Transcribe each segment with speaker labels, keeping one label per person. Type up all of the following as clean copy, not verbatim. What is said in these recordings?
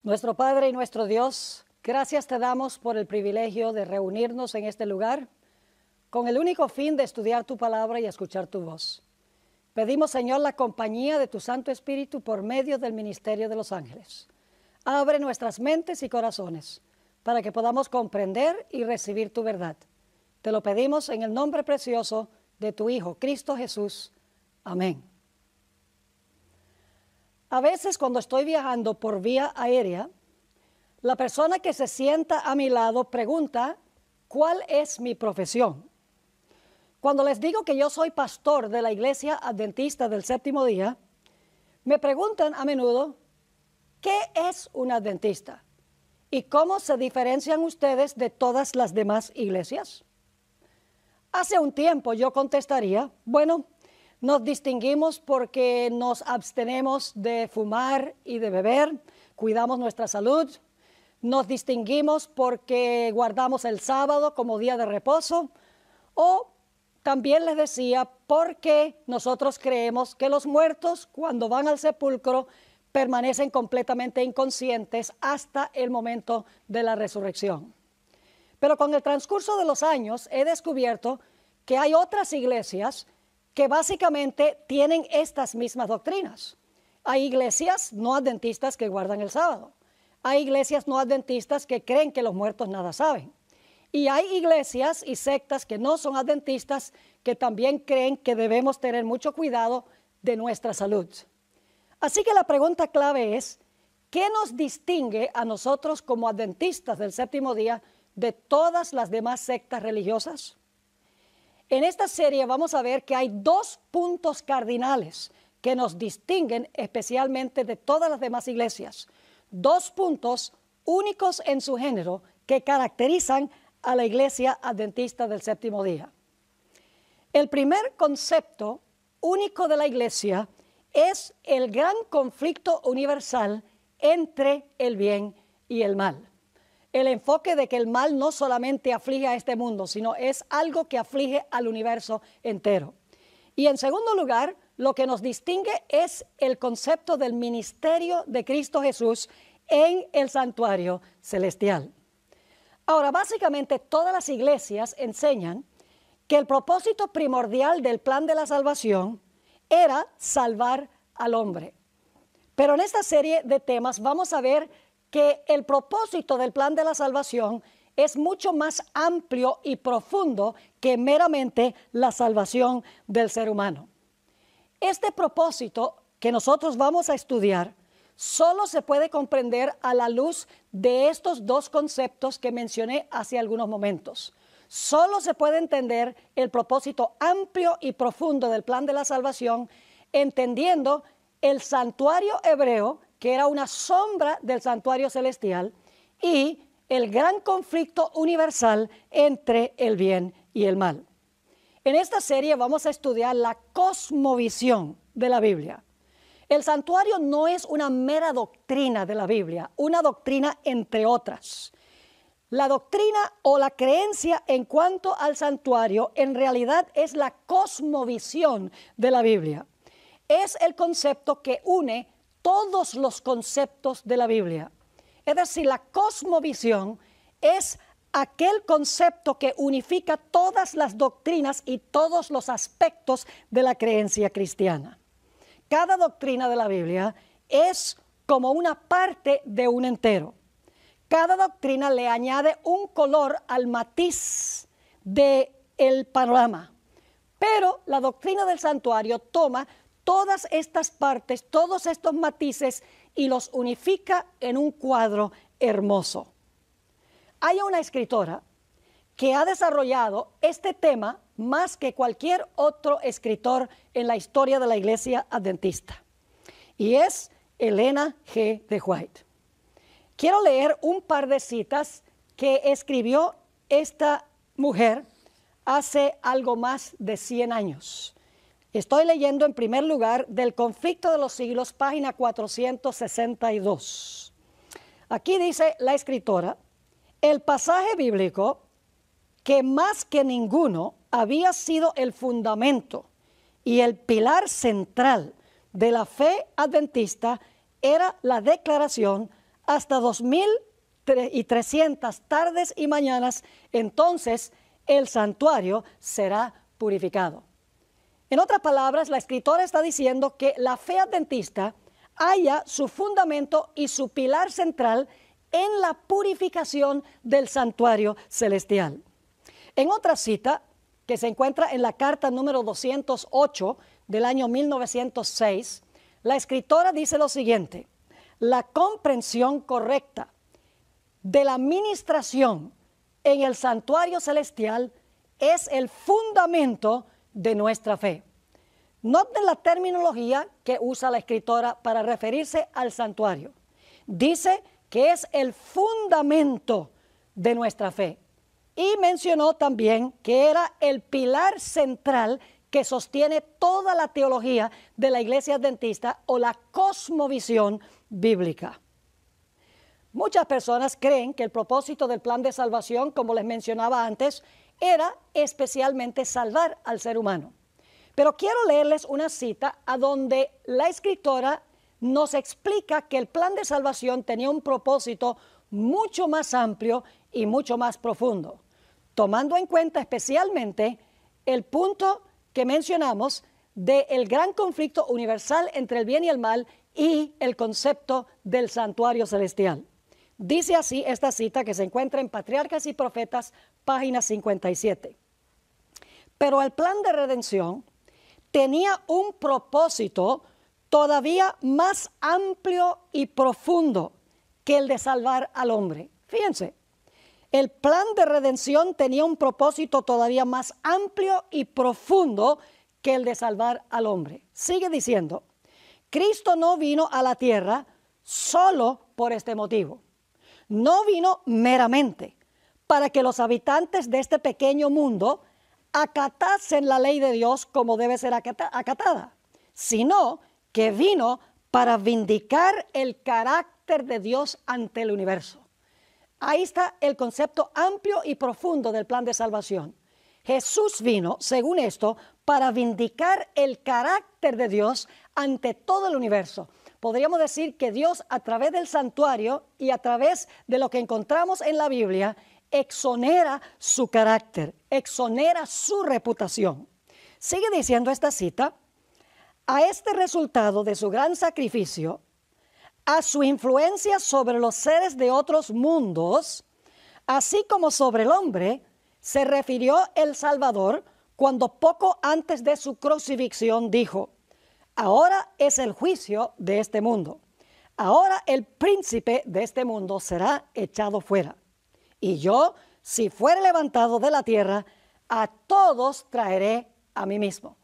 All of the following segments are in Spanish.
Speaker 1: Nuestro Padre y nuestro Dios, gracias te damos por el privilegio de reunirnos en este lugar con el único fin de estudiar tu palabra y escuchar tu voz. Pedimos, Señor, la compañía de tu Santo Espíritu por medio del ministerio de los ángeles. Abre nuestras mentes y corazones para que podamos comprender y recibir tu verdad. Te lo pedimos en el nombre precioso de tu Hijo, Cristo Jesús. Amén. A veces cuando estoy viajando por vía aérea, la persona que se sienta a mi lado pregunta, ¿cuál es mi profesión? Cuando les digo que yo soy pastor de la Iglesia Adventista del Séptimo Día, me preguntan a menudo, ¿qué es un adventista? ¿Y cómo se diferencian ustedes de todas las demás iglesias? Hace un tiempo yo contestaría, bueno, nos distinguimos porque nos abstenemos de fumar y de beber, cuidamos nuestra salud. Nos distinguimos porque guardamos el sábado como día de reposo. O también les decía porque nosotros creemos que los muertos cuando van al sepulcro permanecen completamente inconscientes hasta el momento de la resurrección. Pero con el transcurso de los años he descubierto que hay otras iglesias que básicamente tienen estas mismas doctrinas. Hay iglesias no adventistas que guardan el sábado. Hay iglesias no adventistas que creen que los muertos nada saben. Y hay iglesias y sectas que no son adventistas que también creen que debemos tener mucho cuidado de nuestra salud. Así que la pregunta clave es, ¿qué nos distingue a nosotros como adventistas del séptimo día de todas las demás sectas religiosas? En esta serie vamos a ver que hay dos puntos cardinales que nos distinguen especialmente de todas las demás iglesias. Dos puntos únicos en su género que caracterizan a la Iglesia Adventista del Séptimo Día. El primer concepto único de la Iglesia es el gran conflicto universal entre el bien y el mal. El enfoque de que el mal no solamente aflige a este mundo, sino es algo que aflige al universo entero. Y en segundo lugar, lo que nos distingue es el concepto del ministerio de Cristo Jesús en el santuario celestial. Ahora, básicamente todas las iglesias enseñan que el propósito primordial del plan de la salvación era salvar al hombre. Pero en esta serie de temas vamos a ver que el propósito del plan de la salvación es mucho más amplio y profundo que meramente la salvación del ser humano. Este propósito que nosotros vamos a estudiar solo se puede comprender a la luz de estos dos conceptos que mencioné hace algunos momentos. Solo se puede entender el propósito amplio y profundo del plan de la salvación entendiendo el santuario hebreo, que era una sombra del santuario celestial, y el gran conflicto universal entre el bien y el mal. En esta serie vamos a estudiar la cosmovisión de la Biblia. El santuario no es una mera doctrina de la Biblia, una doctrina entre otras. La doctrina o la creencia en cuanto al santuario en realidad es la cosmovisión de la Biblia. Es el concepto que une todos los conceptos de la Biblia. Es decir, la cosmovisión es aquel concepto que unifica todas las doctrinas y todos los aspectos de la creencia cristiana. Cada doctrina de la Biblia es como una parte de un entero. Cada doctrina le añade un color al matiz del panorama. Pero la doctrina del santuario toma todas estas partes, todos estos matices y los unifica en un cuadro hermoso. Hay una escritora que ha desarrollado este tema más que cualquier otro escritor en la historia de la Iglesia Adventista, y es Elena G. de White. Quiero leer un par de citas que escribió esta mujer hace algo más de 100 años. Estoy leyendo en primer lugar del Conflicto de los Siglos, página 462. Aquí dice la escritora, el pasaje bíblico que más que ninguno había sido el fundamento y el pilar central de la fe adventista era la declaración hasta 2300 tardes y mañanas, entonces el santuario será purificado. En otras palabras, la escritora está diciendo que la fe adventista halla su fundamento y su pilar central en la purificación del santuario celestial. En otra cita, que se encuentra en la carta número 208 del año 1906, la escritora dice lo siguiente: la comprensión correcta de la ministración en el santuario celestial es el fundamento de nuestra fe. Noten la terminología que usa la escritora para referirse al santuario. Dice que es el fundamento de nuestra fe. Y mencionó también que era el pilar central que sostiene toda la teología de la Iglesia Adventista o la cosmovisión bíblica. Muchas personas creen que el propósito del plan de salvación, como les mencionaba antes, era especialmente salvar al ser humano. Pero quiero leerles una cita a donde la escritora nos explica que el plan de salvación tenía un propósito mucho más amplio y mucho más profundo, tomando en cuenta especialmente el punto que mencionamos del gran conflicto universal entre el bien y el mal y el concepto del santuario celestial. Dice así esta cita que se encuentra en Patriarcas y Profetas, página 57. Pero el plan de redención tenía un propósito todavía más amplio y profundo que el de salvar al hombre. Fíjense, el plan de redención tenía un propósito todavía más amplio y profundo que el de salvar al hombre. Sigue diciendo, Cristo no vino a la tierra solo por este motivo. No vino meramente para que los habitantes de este pequeño mundo acatasen la ley de Dios como debe ser acatada, sino que vino para vindicar el carácter de Dios ante el universo. Ahí está el concepto amplio y profundo del plan de salvación. Jesús vino, según esto, para vindicar el carácter de Dios ante todo el universo. Podríamos decir que Dios, a través del santuario y a través de lo que encontramos en la Biblia, exonera su carácter, exonera su reputación. Sigue diciendo esta cita: a este resultado de su gran sacrificio, a su influencia sobre los seres de otros mundos, así como sobre el hombre, se refirió el Salvador cuando poco antes de su crucifixión dijo: ahora es el juicio de este mundo. Ahora el príncipe de este mundo será echado fuera. Y yo, si fuere levantado de la tierra, a todos traeré a mí mismo.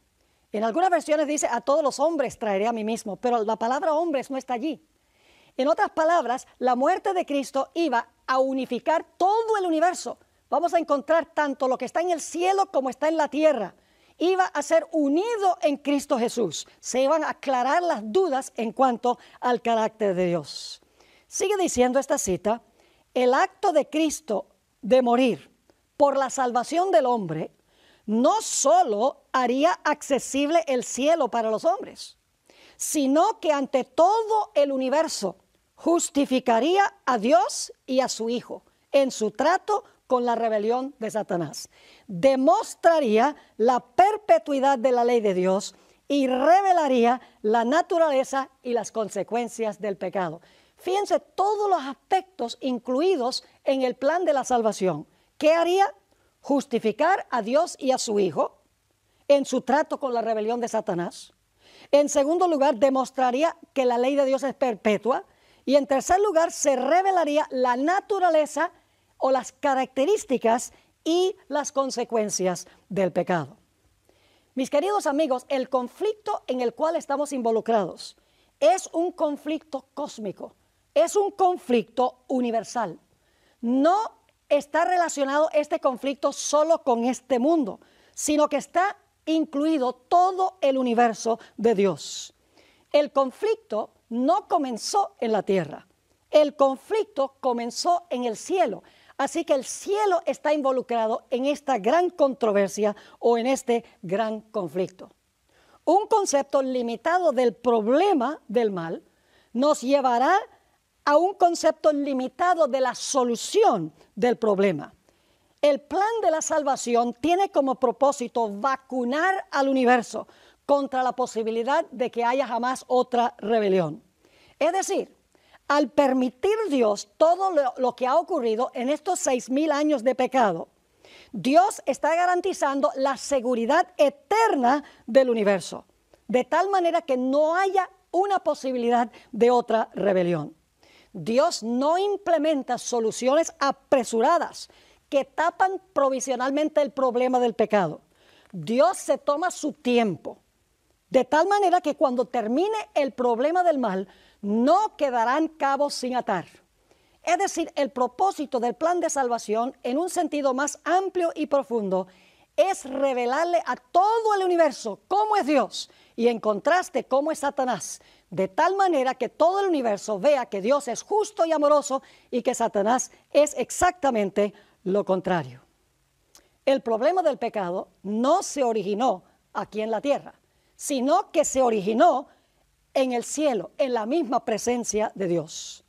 Speaker 1: En algunas versiones dice a todos los hombres traeré a mí mismo, pero la palabra hombres no está allí. En otras palabras, la muerte de Cristo iba a unificar todo el universo. Vamos a encontrar tanto lo que está en el cielo como está en la tierra. Iba a ser unido en Cristo Jesús. Se iban a aclarar las dudas en cuanto al carácter de Dios. Sigue diciendo esta cita: el acto de Cristo de morir por la salvación del hombre no solo haría accesible el cielo para los hombres, sino que ante todo el universo justificaría a Dios y a su Hijo en su trato con la rebelión de Satanás. Demostraría la perpetuidad de la ley de Dios y revelaría la naturaleza y las consecuencias del pecado. Fíjense todos los aspectos incluidos en el plan de la salvación. ¿Qué haría? Justificar a Dios y a su Hijo en su trato con la rebelión de Satanás. En segundo lugar, demostraría que la ley de Dios es perpetua. Y en tercer lugar, se revelaría la naturaleza o las características y las consecuencias del pecado. Mis queridos amigos, el conflicto en el cual estamos involucrados es un conflicto cósmico, es un conflicto universal. No está relacionado este conflicto solo con este mundo, sino que está incluido todo el universo de Dios. El conflicto no comenzó en la tierra, el conflicto comenzó en el cielo. Así que el cielo está involucrado en esta gran controversia o en este gran conflicto. Un concepto limitado del problema del mal nos llevará a un concepto limitado de la solución del problema. El plan de la salvación tiene como propósito vacunar al universo contra la posibilidad de que haya jamás otra rebelión. Es decir, al permitir Dios todo lo que ha ocurrido en estos 6,000 años de pecado, Dios está garantizando la seguridad eterna del universo, de tal manera que no haya una posibilidad de otra rebelión. Dios no implementa soluciones apresuradas que tapan provisionalmente el problema del pecado. Dios se toma su tiempo, de tal manera que cuando termine el problema del mal, no quedarán cabos sin atar. Es decir, el propósito del plan de salvación, en un sentido más amplio y profundo, es revelarle a todo el universo cómo es Dios y en contraste cómo es Satanás, de tal manera que todo el universo vea que Dios es justo y amoroso y que Satanás es exactamente lo contrario. El problema del pecado no se originó aquí en la tierra, sino que se originó en el cielo, en la misma presencia de Dios.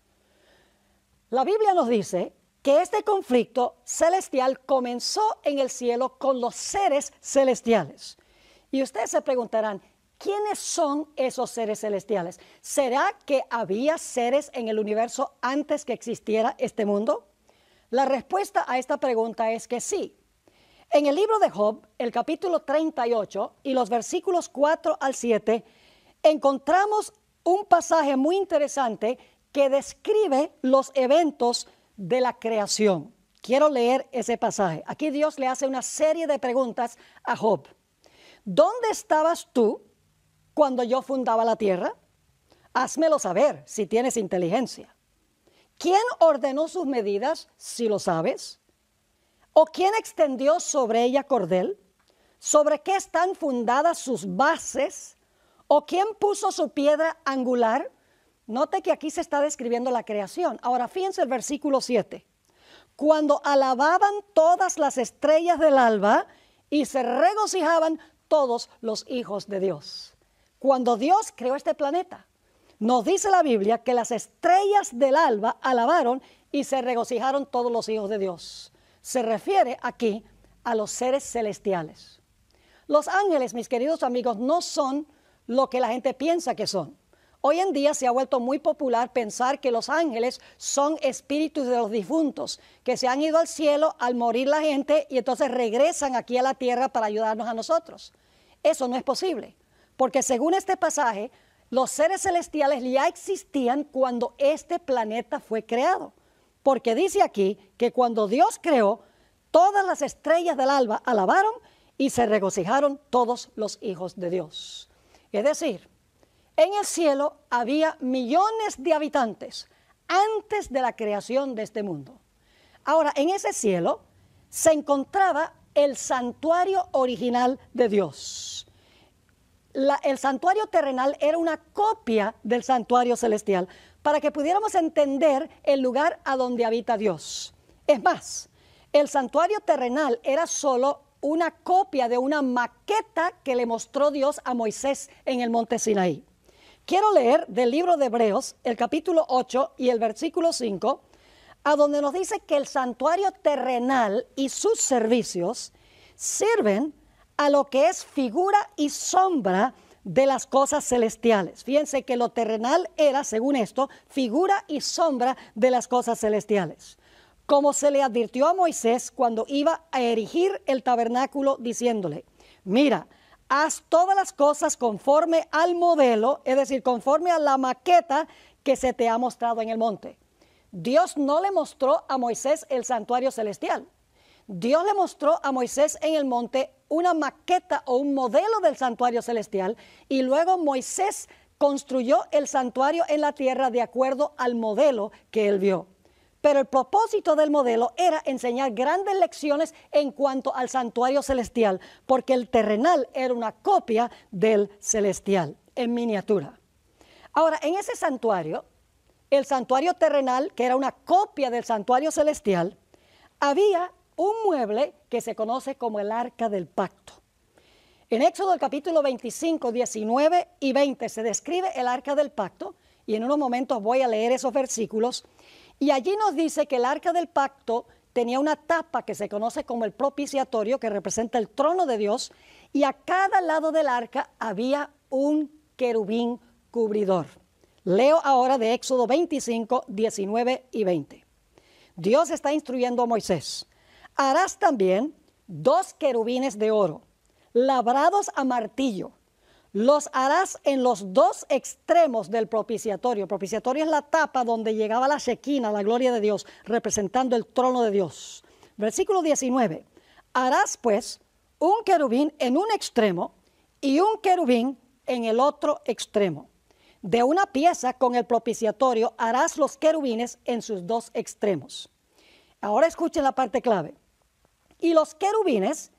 Speaker 1: La Biblia nos dice que este conflicto celestial comenzó en el cielo con los seres celestiales. Y ustedes se preguntarán, ¿quiénes son esos seres celestiales? ¿Será que había seres en el universo antes que existiera este mundo? La respuesta a esta pregunta es que sí. En el libro de Job, el capítulo 38 y los versículos 4 al 7, encontramos un pasaje muy interesante que describe los eventos de la creación. Quiero leer ese pasaje. Aquí Dios le hace una serie de preguntas a Job. ¿Dónde estabas tú cuando yo fundaba la tierra? Házmelo saber si tienes inteligencia. ¿Quién ordenó sus medidas, si lo sabes? ¿O quién extendió sobre ella cordel? ¿Sobre qué están fundadas sus bases? ¿O quién puso su piedra angular? Note que aquí se está describiendo la creación. Ahora fíjense el versículo 7. Cuando alababan todas las estrellas del alba y se regocijaban todos los hijos de Dios. Cuando Dios creó este planeta, nos dice la Biblia que las estrellas del alba alabaron y se regocijaron todos los hijos de Dios. Se refiere aquí a los seres celestiales. Los ángeles, mis queridos amigos, no son lo que la gente piensa que son. Hoy en día se ha vuelto muy popular pensar que los ángeles son espíritus de los difuntos, que se han ido al cielo al morir la gente y entonces regresan aquí a la tierra para ayudarnos a nosotros. Eso no es posible, porque según este pasaje, los seres celestiales ya existían cuando este planeta fue creado. Porque dice aquí que cuando Dios creó, todas las estrellas del alba alabaron y se regocijaron todos los hijos de Dios. Es decir, en el cielo había millones de habitantes antes de la creación de este mundo. Ahora, en ese cielo se encontraba el santuario original de Dios. El santuario terrenal era una copia del santuario celestial para que pudiéramos entender el lugar a donde habita Dios. Es más, el santuario terrenal era solo una copia de una maqueta que le mostró Dios a Moisés en el monte Sinaí. Quiero leer del libro de Hebreos, el capítulo 8 y el versículo 5, a donde nos dice que el santuario terrenal y sus servicios sirven a lo que es figura y sombra de las cosas celestiales. Fíjense que lo terrenal era, según esto, figura y sombra de las cosas celestiales. Como se le advirtió a Moisés cuando iba a erigir el tabernáculo, diciéndole, mira, haz todas las cosas conforme al modelo, es decir, conforme a la maqueta que se te ha mostrado en el monte. Dios no le mostró a Moisés el santuario celestial. Dios le mostró a Moisés en el monte una maqueta o un modelo del santuario celestial y luego Moisés construyó el santuario en la tierra de acuerdo al modelo que él vio. Pero el propósito del modelo era enseñar grandes lecciones en cuanto al santuario celestial, porque el terrenal era una copia del celestial, en miniatura. Ahora, en ese santuario, el santuario terrenal, que era una copia del santuario celestial, había un mueble que se conoce como el Arca del Pacto. En Éxodo capítulo 25, 19 y 20 se describe el Arca del Pacto y en unos momentos voy a leer esos versículos. Y allí nos dice que el arca del pacto tenía una tapa que se conoce como el propiciatorio, que representa el trono de Dios, y a cada lado del arca había un querubín cubridor. Leo ahora de Éxodo 25, 19 y 20. Dios está instruyendo a Moisés: harás también 2 querubines de oro, labrados a martillo. Los harás en los 2 extremos del propiciatorio. El propiciatorio es la tapa donde llegaba la Shekinah, la gloria de Dios, representando el trono de Dios. Versículo 19. Harás pues un querubín en un extremo y un querubín en el otro extremo. De una pieza con el propiciatorio harás los querubines en sus 2 extremos. Ahora escuchen la parte clave. Y los querubines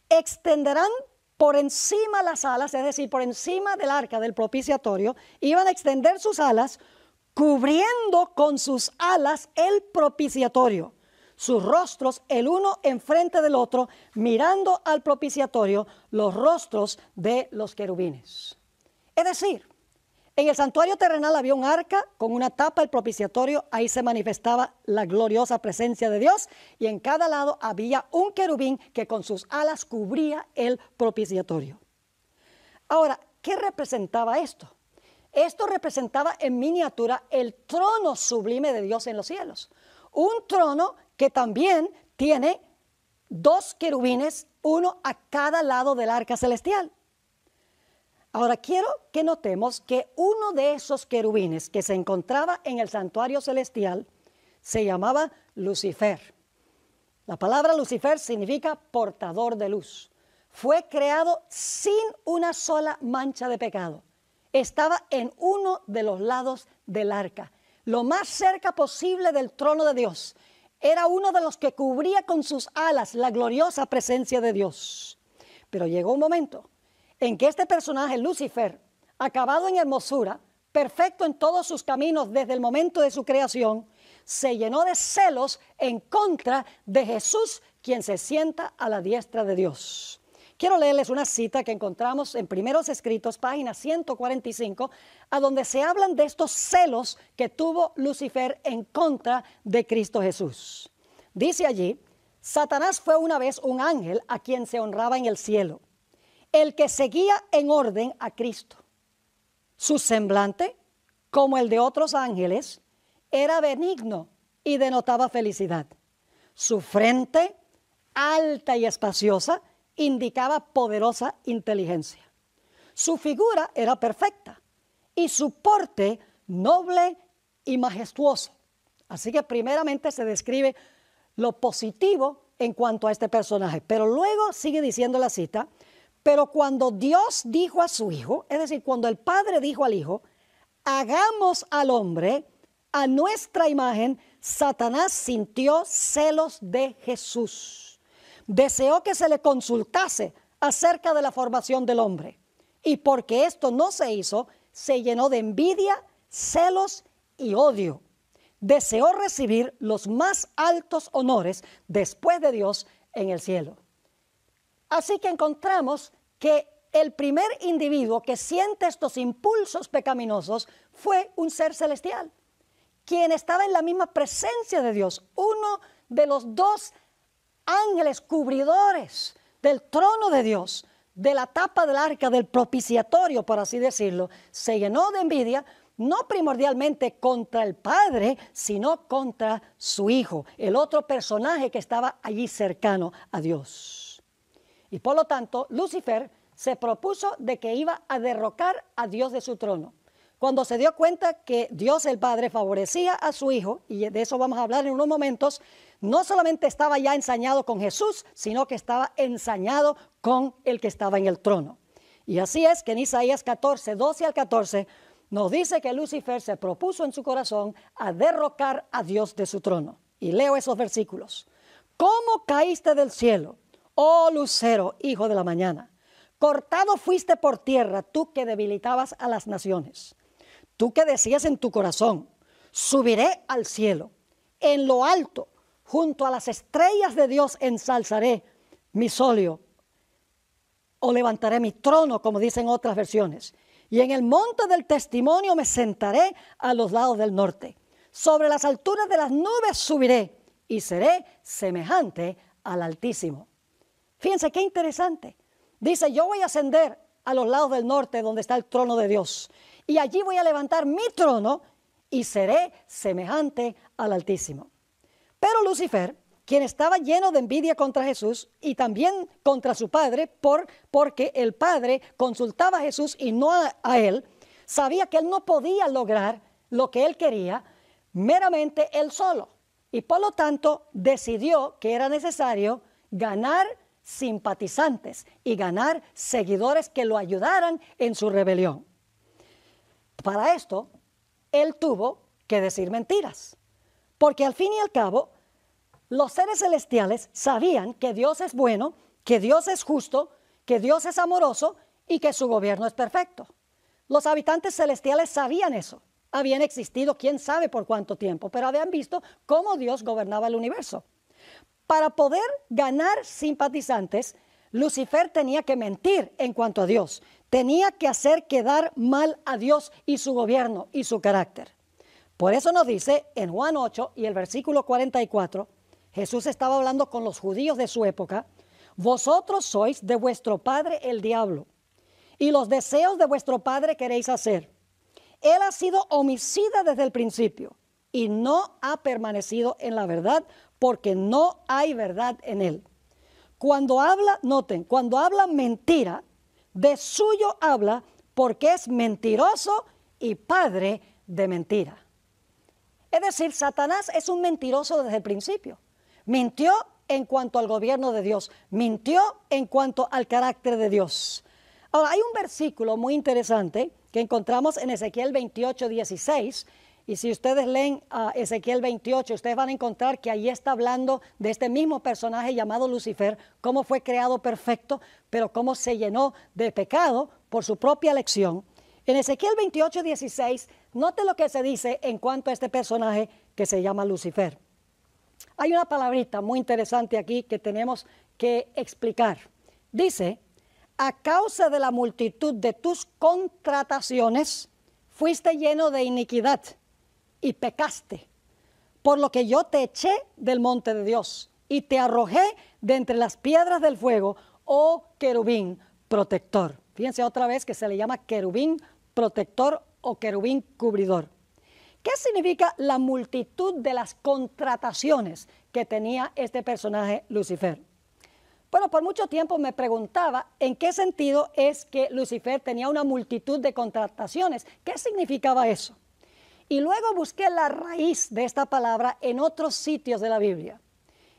Speaker 1: extenderán por encima las alas, es decir, por encima del arca del propiciatorio, iban a extender sus alas, cubriendo con sus alas el propiciatorio, sus rostros el uno enfrente del otro, mirando al propiciatorio los rostros de los querubines. Es decir, en el santuario terrenal había un arca con una tapa, el propiciatorio, ahí se manifestaba la gloriosa presencia de Dios, y en cada lado había un querubín que con sus alas cubría el propiciatorio. Ahora, ¿qué representaba esto? Esto representaba en miniatura el trono sublime de Dios en los cielos. Un trono que también tiene 2 querubines, uno a cada lado del arca celestial. Ahora quiero que notemos que uno de esos querubines que se encontraba en el santuario celestial se llamaba Lucifer. La palabra Lucifer significa portador de luz. Fue creado sin una sola mancha de pecado. Estaba en uno de los lados del arca, lo más cerca posible del trono de Dios. Era uno de los que cubría con sus alas la gloriosa presencia de Dios. Pero llegó un momento en que este personaje, Lucifer, acabado en hermosura, perfecto en todos sus caminos desde el momento de su creación, se llenó de celos en contra de Jesús, quien se sienta a la diestra de Dios. Quiero leerles una cita que encontramos en Primeros Escritos, página 145, a donde se hablan de estos celos que tuvo Lucifer en contra de Cristo Jesús. Dice allí: Satanás fue una vez un ángel a quien se honraba en el cielo, el que seguía en orden a Cristo. Su semblante, como el de otros ángeles, era benigno y denotaba felicidad. Su frente, alta y espaciosa, indicaba poderosa inteligencia. Su figura era perfecta y su porte noble y majestuoso. Así que primeramente se describe lo positivo en cuanto a este personaje, pero luego sigue diciendo la cita: pero cuando Dios dijo a su Hijo, es decir, cuando el Padre dijo al Hijo, hagamos al hombre a nuestra imagen, Satanás sintió celos de Jesús. Deseó que se le consultase acerca de la formación del hombre. Y porque esto no se hizo, se llenó de envidia, celos y odio. Deseó recibir los más altos honores después de Dios en el cielo. Así que encontramos que el primer individuo que siente estos impulsos pecaminosos fue un ser celestial, quien estaba en la misma presencia de Dios, uno de los 2 ángeles cubridores del trono de Dios, de la tapa del arca, del propiciatorio, por así decirlo. Se llenó de envidia, no primordialmente contra el Padre, sino contra su Hijo, el otro personaje que estaba allí cercano a Dios. Y por lo tanto, Lucifer se propuso de que iba a derrocar a Dios de su trono. Cuando se dio cuenta que Dios el Padre favorecía a su Hijo, y de eso vamos a hablar en unos momentos, no solamente estaba ya ensañado con Jesús, sino que estaba ensañado con el que estaba en el trono. Y así es que en Isaías 14, 12 al 14, nos dice que Lucifer se propuso en su corazón a derrocar a Dios de su trono. Y leo esos versículos. ¿Cómo caíste del cielo, oh lucero, hijo de la mañana? Cortado fuiste por tierra, tú que debilitabas a las naciones. Tú que decías en tu corazón, subiré al cielo, en lo alto, junto a las estrellas de Dios ensalzaré mi solio, o levantaré mi trono, como dicen otras versiones. y en el monte del testimonio me sentaré a los lados del norte. Sobre las alturas de las nubes subiré y seré semejante al Altísimo. Fíjense qué interesante. Dice, yo voy a ascender a los lados del norte donde está el trono de Dios. Y allí voy a levantar mi trono y seré semejante al Altísimo. Pero Lucifer, quien estaba lleno de envidia contra Jesús y también contra su padre, porque el padre consultaba a Jesús y no a él, sabía que él no podía lograr lo que él quería meramente él solo. Y por lo tanto decidió que era necesario ganar simpatizantes y ganar seguidores que lo ayudaran en su rebelión. Para esto, él tuvo que decir mentiras, porque al fin y al cabo, los seres celestiales sabían que Dios es bueno, que Dios es justo, que Dios es amoroso y que su gobierno es perfecto. Los habitantes celestiales sabían eso. Habían existido quién sabe por cuánto tiempo, pero habían visto cómo Dios gobernaba el universo. Para poder ganar simpatizantes, Lucifer tenía que mentir en cuanto a Dios. Tenía que hacer quedar mal a Dios y su gobierno y su carácter. Por eso nos dice en Juan 8 y el versículo 44, Jesús estaba hablando con los judíos de su época. Vosotros sois de vuestro padre el diablo, y los deseos de vuestro padre queréis hacer. Él ha sido homicida desde el principio y no ha permanecido en la verdad, porque no hay verdad en él. Cuando habla, noten, cuando habla mentira, de suyo habla, porque es mentiroso y padre de mentira. Es decir, Satanás es un mentiroso desde el principio. Mintió en cuanto al gobierno de Dios, mintió en cuanto al carácter de Dios. Ahora, hay un versículo muy interesante que encontramos en Ezequiel 28, 16, y si ustedes leen Ezequiel 28, ustedes van a encontrar que ahí está hablando de este mismo personaje llamado Lucifer, cómo fue creado perfecto, pero cómo se llenó de pecado por su propia elección. En Ezequiel 28, 16, note lo que se dice en cuanto a este personaje que se llama Lucifer. Hay una palabrita muy interesante aquí que tenemos que explicar. Dice, a causa de la multitud de tus contrataciones, fuiste lleno de iniquidad y pecaste, por lo que yo te eché del monte de Dios y te arrojé de entre las piedras del fuego, oh querubín protector. Fíjense otra vez que se le llama querubín protector o querubín cubridor. ¿Qué significa la multitud de las contrataciones que tenía este personaje Lucifer? Bueno, por mucho tiempo me preguntaba en qué sentido es que Lucifer tenía una multitud de contrataciones. ¿Qué significaba eso? Y luego busqué la raíz de esta palabra en otros sitios de la Biblia.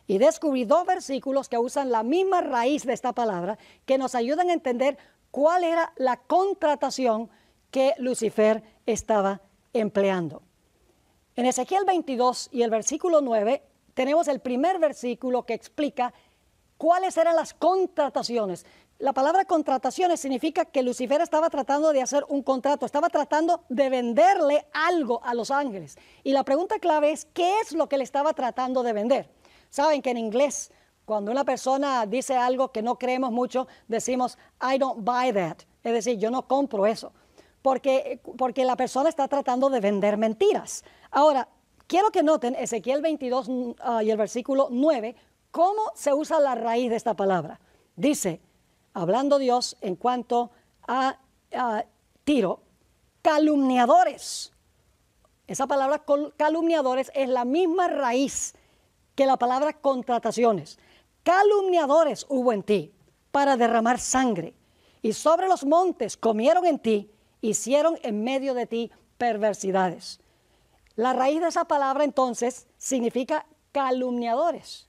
Speaker 1: Y descubrí dos versículos que usan la misma raíz de esta palabra que nos ayudan a entender cuál era la contratación que Lucifer estaba empleando. En Ezequiel 22 y el versículo 9 tenemos el primer versículo que explica cuáles eran las contrataciones. La palabra contrataciones significa que Lucifer estaba tratando de hacer un contrato, estaba tratando de venderle algo a los ángeles. Y la pregunta clave es, ¿qué es lo que le estaba tratando de vender? Saben que en inglés, cuando una persona dice algo que no creemos mucho, decimos, I don't buy that. Es decir, yo no compro eso. Porque la persona está tratando de vender mentiras. Ahora, quiero que noten Ezequiel 22 y el versículo 9, cómo se usa la raíz de esta palabra. Dice, hablando Dios en cuanto a Tiro, calumniadores. Esa palabra calumniadores es la misma raíz que la palabra contrataciones. Calumniadores hubo en ti para derramar sangre, y sobre los montes comieron en ti, hicieron en medio de ti perversidades. La raíz de esa palabra entonces significa calumniadores.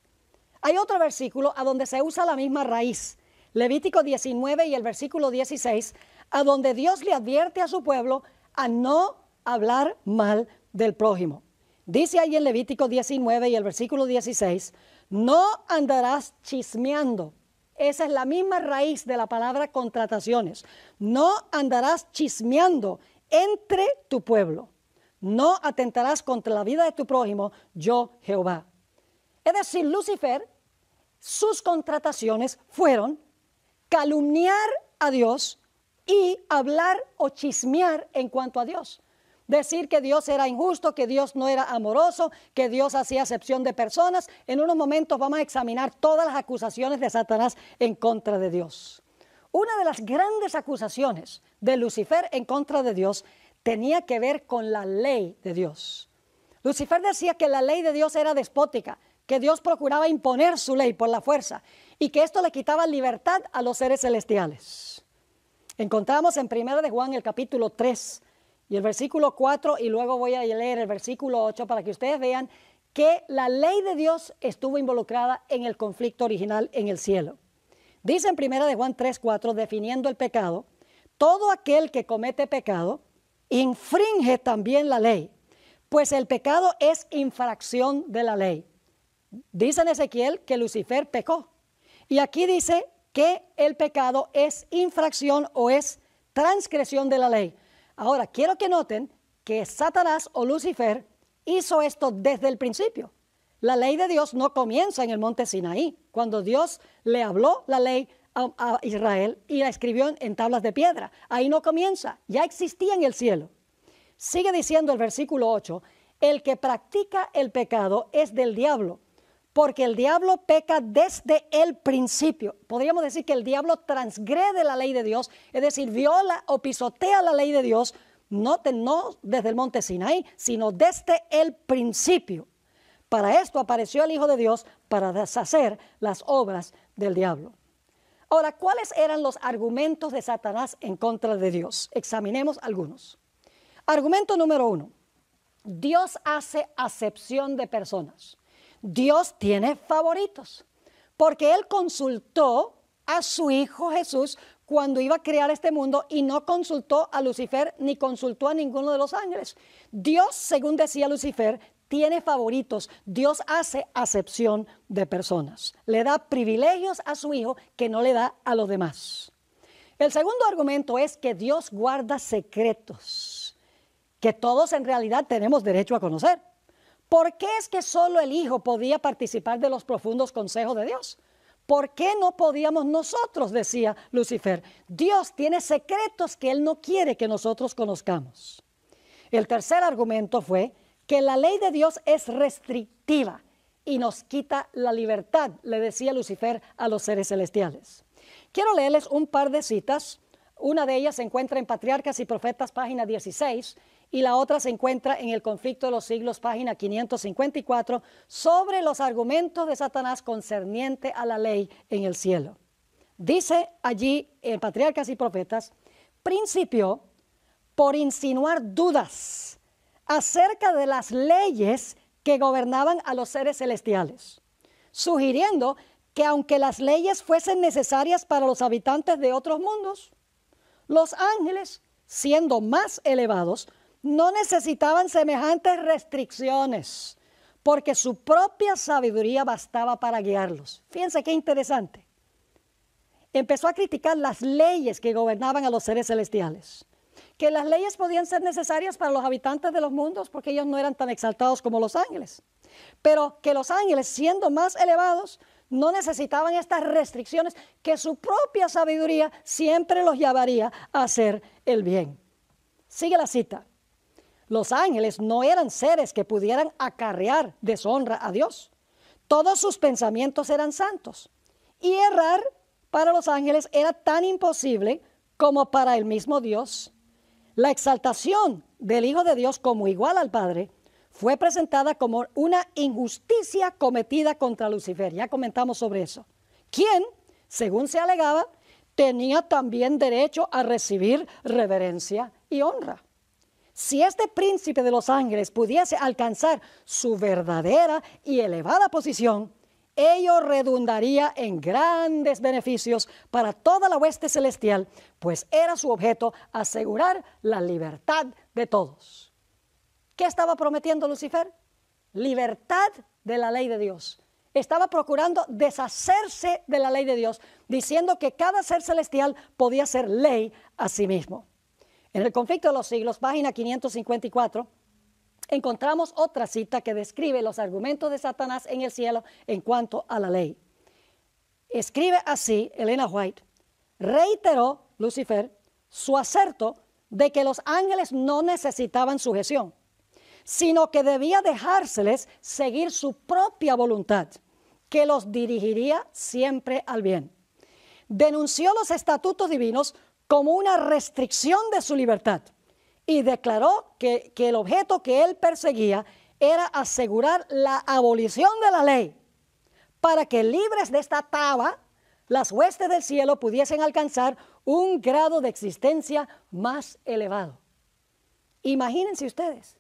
Speaker 1: Hay otro versículo a donde se usa la misma raíz, Levítico 19 y el versículo 16, a donde Dios le advierte a su pueblo a no hablar mal del prójimo. Dice ahí en Levítico 19 y el versículo 16, no andarás chismeando. Esa es la misma raíz de la palabra contrataciones. No andarás chismeando entre tu pueblo. No atentarás contra la vida de tu prójimo, yo Jehová. Es decir, Lucifer, sus contrataciones fueron calumniar a Dios y hablar o chismear en cuanto a Dios. Decir que Dios era injusto, que Dios no era amoroso, que Dios hacía acepción de personas. En unos momentos vamos a examinar todas las acusaciones de Satanás en contra de Dios. Una de las grandes acusaciones de Lucifer en contra de Dios tenía que ver con la ley de Dios. Lucifer decía que la ley de Dios era despótica, que Dios procuraba imponer su ley por la fuerza y que esto le quitaba libertad a los seres celestiales. Encontramos en 1 de Juan el capítulo 3 y el versículo 4 y luego voy a leer el versículo 8 para que ustedes vean que la ley de Dios estuvo involucrada en el conflicto original en el cielo. Dice en 1 de Juan 3, 4, definiendo el pecado, todo aquel que comete pecado infringe también la ley, pues el pecado es infracción de la ley. Dice en Ezequiel que Lucifer pecó. Y aquí dice que el pecado es infracción o es transgresión de la ley. Ahora, quiero que noten que Satanás o Lucifer hizo esto desde el principio. La ley de Dios no comienza en el monte Sinaí, cuando Dios le habló la ley a Israel y la escribió en tablas de piedra. Ahí no comienza, ya existía en el cielo. Sigue diciendo el versículo 8, el que practica el pecado es del diablo, porque el diablo peca desde el principio. Podríamos decir que el diablo transgrede la ley de Dios, es decir, viola o pisotea la ley de Dios, no desde el monte Sinaí, sino desde el principio. Para esto apareció el Hijo de Dios, para deshacer las obras del diablo. Ahora, ¿cuáles eran los argumentos de Satanás en contra de Dios? Examinemos algunos. Argumento número 1. Dios hace acepción de personas. Dios tiene favoritos, porque Él consultó a su Hijo Jesús cuando iba a crear este mundo y no consultó a Lucifer ni consultó a ninguno de los ángeles. Dios, según decía Lucifer, tiene favoritos. Dios hace acepción de personas. Le da privilegios a su Hijo que no le da a los demás. El segundo argumento es que Dios guarda secretos que todos en realidad tenemos derecho a conocer. ¿Por qué es que solo el Hijo podía participar de los profundos consejos de Dios? ¿Por qué no podíamos nosotros? Decía Lucifer. Dios tiene secretos que Él no quiere que nosotros conozcamos. El tercer argumento fue que la ley de Dios es restrictiva y nos quita la libertad, le decía Lucifer a los seres celestiales. Quiero leerles un par de citas. Una de ellas se encuentra en Patriarcas y Profetas, página 16, y la otra se encuentra en El conflicto de los siglos, página 554, sobre los argumentos de Satanás concerniente a la ley en el cielo. Dice allí en Patriarcas y Profetas, principió por insinuar dudas acerca de las leyes que gobernaban a los seres celestiales, sugiriendo que aunque las leyes fuesen necesarias para los habitantes de otros mundos, los ángeles, siendo más elevados, no necesitaban semejantes restricciones, porque su propia sabiduría bastaba para guiarlos. Fíjense qué interesante. Empezó a criticar las leyes que gobernaban a los seres celestiales, que las leyes podían ser necesarias para los habitantes de los mundos porque ellos no eran tan exaltados como los ángeles, pero que los ángeles, siendo más elevados, no necesitaban estas restricciones, que su propia sabiduría siempre los llevaría a hacer el bien. Sigue la cita. Los ángeles no eran seres que pudieran acarrear deshonra a Dios. Todos sus pensamientos eran santos. Y errar para los ángeles era tan imposible como para el mismo Dios. La exaltación del Hijo de Dios como igual al Padre fue presentada como una injusticia cometida contra Lucifer. Ya comentamos sobre eso. Quien, según se alegaba, tenía también derecho a recibir reverencia y honra. Si este príncipe de los ángeles pudiese alcanzar su verdadera y elevada posición, ello redundaría en grandes beneficios para toda la hueste celestial, pues era su objeto asegurar la libertad de todos. ¿Qué estaba prometiendo Lucifer? Libertad de la ley de Dios. Estaba procurando deshacerse de la ley de Dios, diciendo que cada ser celestial podía ser ley a sí mismo. En El conflicto de los siglos, página 554, encontramos otra cita que describe los argumentos de Satanás en el cielo en cuanto a la ley. Escribe así Elena White: reiteró Lucifer su aserto de que los ángeles no necesitaban sujeción, sino que debía dejárseles seguir su propia voluntad, que los dirigiría siempre al bien. Denunció los estatutos divinos como una restricción de su libertad y declaró que el objeto que él perseguía era asegurar la abolición de la ley para que libres de esta taba, las huestes del cielo pudiesen alcanzar un grado de existencia más elevado. Imagínense ustedes,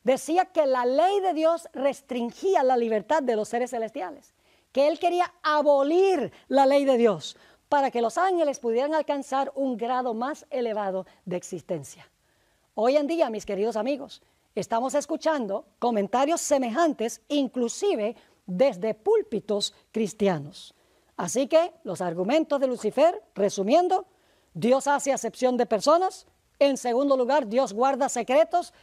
Speaker 1: decía que la ley de Dios restringía la libertad de los seres celestiales, que él quería abolir la ley de Dios para que los ángeles pudieran alcanzar un grado más elevado de existencia. Hoy en día, mis queridos amigos, estamos escuchando comentarios semejantes, inclusive desde púlpitos cristianos. Así que los argumentos de Lucifer, resumiendo, Dios hace acepción de personas. En segundo lugar, Dios guarda secretos,